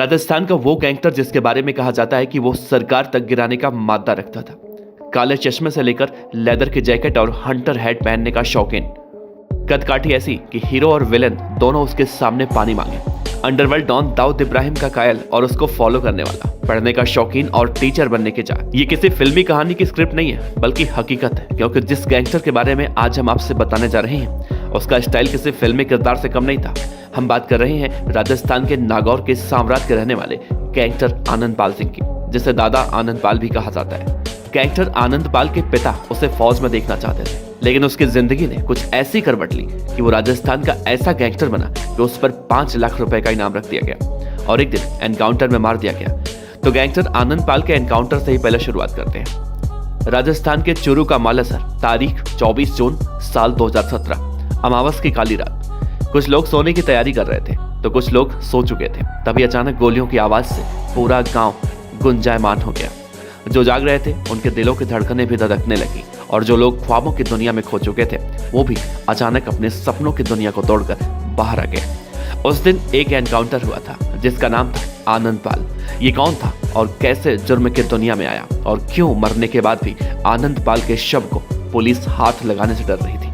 राजस्थान का वो गैंगस्टर जिसके बारे में कहा जाता है कि वो सरकार तक गिराने का मादा रखता था। काले चश्मे से लेकर लेदर की जैकेट और हंटर हैट पहनने का शौकीन, कदकाठी ऐसी कि हीरो और विलेन दोनों उसके सामने पानी मांगे। अंडरवर्ल्ड डॉन दाऊद इब्राहिम का कायल और उसको फॉलो करने वाला, पढ़ने का शौकीन और टीचर बनने के चाह। ये किसी फिल्मी कहानी की स्क्रिप्ट नहीं है बल्कि हकीकत है, क्योंकि जिस गैंगस्टर के बारे में आज हम आपसे बताने जा रहे हैं उसका स्टाइल किसी फिल्मी किरदार से कम नहीं था। हम बात कर रहे हैं राजस्थान के नागौर के साम्राज्य के रहने वाले गैंगस्टर आनंदपाल सिंह की, जिसे दादा आनंदपाल भी कहा जाता है। गैंगस्टर आनंदपाल के पिता उसे फौज में देखना चाहते थे, लेकिन उसकी जिंदगी ने कुछ ऐसी करवट ली कि वो राजस्थान का ऐसा गैंगस्टर बना कि उस पर 5 लाख रुपए का इनाम रख दिया गया और एक दिन एनकाउंटर में मार दिया गया। तो गैंगस्टर आनंदपाल के एनकाउंटर से ही पहले शुरुआत करते हैं। राजस्थान के चूरू का मालासर, तारीख 24 जून साल 2017, अमावस की काली रात। कुछ लोग सोने की तैयारी कर रहे थे तो कुछ लोग सो चुके थे। तभी अचानक गोलियों की आवाज से पूरा गांव गुंजायमान हो गया। जो जाग रहे थे उनके दिलों की धड़कनें भी धड़कने लगी और जो लोग ख्वाबों की दुनिया में खो चुके थे वो भी अचानक अपने सपनों की दुनिया को तोड़कर बाहर आ गए। उस दिन एक एनकाउंटर हुआ था जिसका नाम था आनंदपाल। ये कौन था और कैसे जुर्म की दुनिया में आया और क्यों मरने के बाद भी आनंदपाल के शव को पुलिस हाथ लगाने से डर रही थी।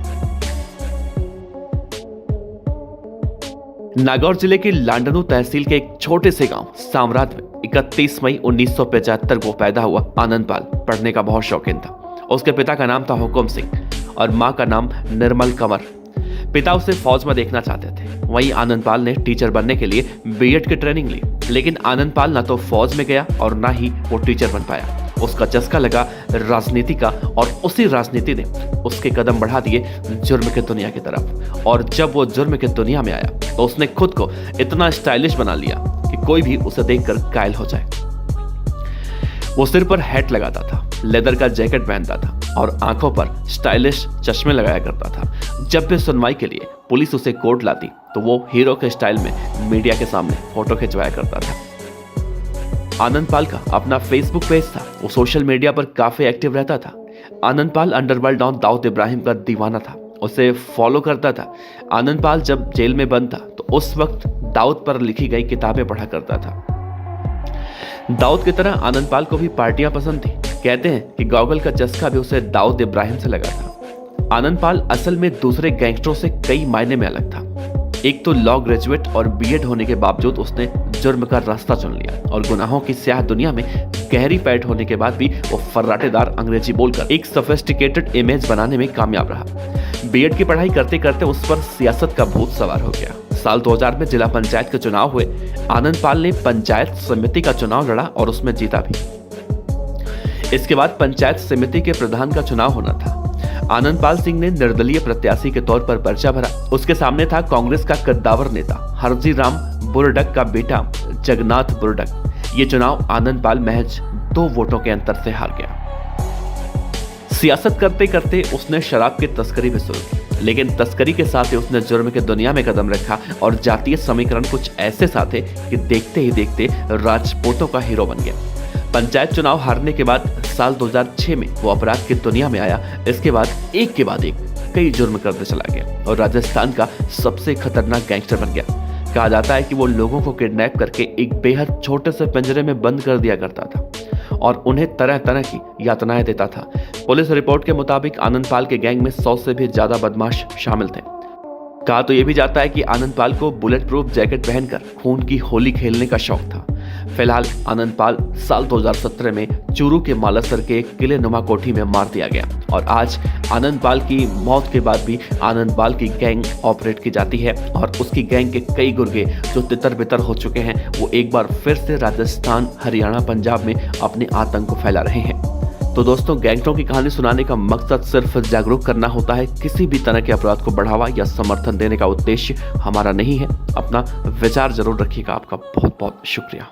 नागौर जिले के लांडनू तहसील के एक छोटे से गांव साम्राज्य में 31 मई 1975 को पैदा हुआ आनंदपाल पढ़ने का बहुत शौकीन था। उसके पिता का नाम था हुकुम सिंह और मां का नाम निर्मल कंवर। पिता उसे फौज में देखना चाहते थे। वहीं आनंदपाल ने टीचर बनने के लिए बीएड की ट्रेनिंग ली, लेकिन आनंदपाल ना तो फौज में गया और ना ही वो टीचर बन पाया। उसका चस्का लगा राजनीति का और उसी राजनीति ने उसके कदम बढ़ा दिए जुर्म की दुनिया की तरफ। और जब वो जुर्म की दुनिया में आया तो उसने खुद को इतना स्टाइलिश बना लिया कि कोई भी उसे देखकर कायल हो जाए। वो सिर पर हैट लगाता था, लेदर का जैकेट पहनता था और आंखों पर स्टाइलिश चश्मे लगाया करता था। जब भी सुनवाई के लिए पुलिस उसे कोर्ट लाती तो वो हीरो के स्टाइल में मीडिया के सामने फोटो खिंचवाया करता था। आनंदपाल का अपना फेसबुक पेज था, वो सोशल मीडिया पर काफी एक्टिव रहता था। आनंदपाल अंडरवर्ल्ड डॉन दाऊद इब्राहिम का दीवाना था, उसे फॉलो करता था। आनंदपाल जब जेल में बंद था तो उस वक्त दाऊद पर लिखी गई किताबें पढ़ा करता था। दाऊद की तरह आनंदपाल को भी पार्टियां पसंद थी। कहते हैं कि गॉगल का चस्का भी उसे दाऊद इब्राहिम से लगा था। आनंदपाल असल में दूसरे गैंगस्टरों से कई मायने में अलग था। एक तो लॉ ग्रेजुएट और बीएड होने के बावजूद उसने जुर्म का रास्ता चुन लिया और गुनाहों की स्याह दुनिया में गहरी पैठ होने के बाद भी वो फर्राटेदार अंग्रेजी बोलकर एक सोफिस्टिकेटेड इमेज बनाने में कामयाब रहा। बीएड की पढ़ाई करते करते उस पर सियासत का भूत सवार हो गया। साल 2000 में जिला पंचायत के चुनाव हुए। आनंदपाल ने पंचायत समिति का चुनाव लड़ा और उसमें जीता भी। इसके बाद पंचायत समिति के प्रधान का चुनाव होना था। आनंदपाल सिंह ने निर्दलीय प्रत्याशी के तौर पर पर्चा भरा। उसके सामने था कांग्रेस का कद्दावर नेता हरजी राम बुरडक का बेटा जगन्नाथ बुरडक। ये चुनाव आनंदपाल महज 2 वोटों के अंतर से हार गया। सियासत करते करते उसने शराब की तस्करी भी शुरू की, लेकिन तस्करी के साथ ही उसने जुर्म की दुनिया में कदम रखा और जातीय समीकरण कुछ ऐसे साथे कि देखते ही देखते राजपूतों का हीरो बन गया। पंचायत चुनाव हारने के बाद साल 2006 में वो अपराध की दुनिया में आया। इसके बाद एक के बाद एक कई जुर्म करते चला गया और राजस्थान का सबसे खतरनाक गैंगस्टर बन गया। कहा जाता है कि वो लोगों को किडनैप करके एक बेहद छोटे से पिंजरे में बंद कर दिया करता था और उन्हें तरह तरह की यातनाएं देता था। पुलिस रिपोर्ट के मुताबिक आनंदपाल के गैंग में 100 से भी ज्यादा बदमाश शामिल थे। कहा तो यह भी जाता है कि आनंदपाल को बुलेट प्रूफ जैकेट पहनकर खून की होली खेलने का शौक था। फिलहाल आनंदपाल साल 2017 में चूरू के मालासर के किले नुमा कोठी में मार दिया गया और आज आनंदपाल की मौत के बाद भी आनंदपाल की गैंग ऑपरेट की जाती है और उसकी गैंग के कई गुर्गे जो तितर बितर हो चुके हैं वो एक बार फिर से राजस्थान, हरियाणा, पंजाब में अपने आतंक को फैला रहे हैं। तो दोस्तों, गैंगस्टरों की कहानी सुनाने का मकसद सिर्फ जागरूक करना होता है। किसी भी तरह के अपराध को बढ़ावा या समर्थन देने का उद्देश्य हमारा नहीं है। अपना विचार जरूर रखिएगा। आपका बहुत बहुत शुक्रिया।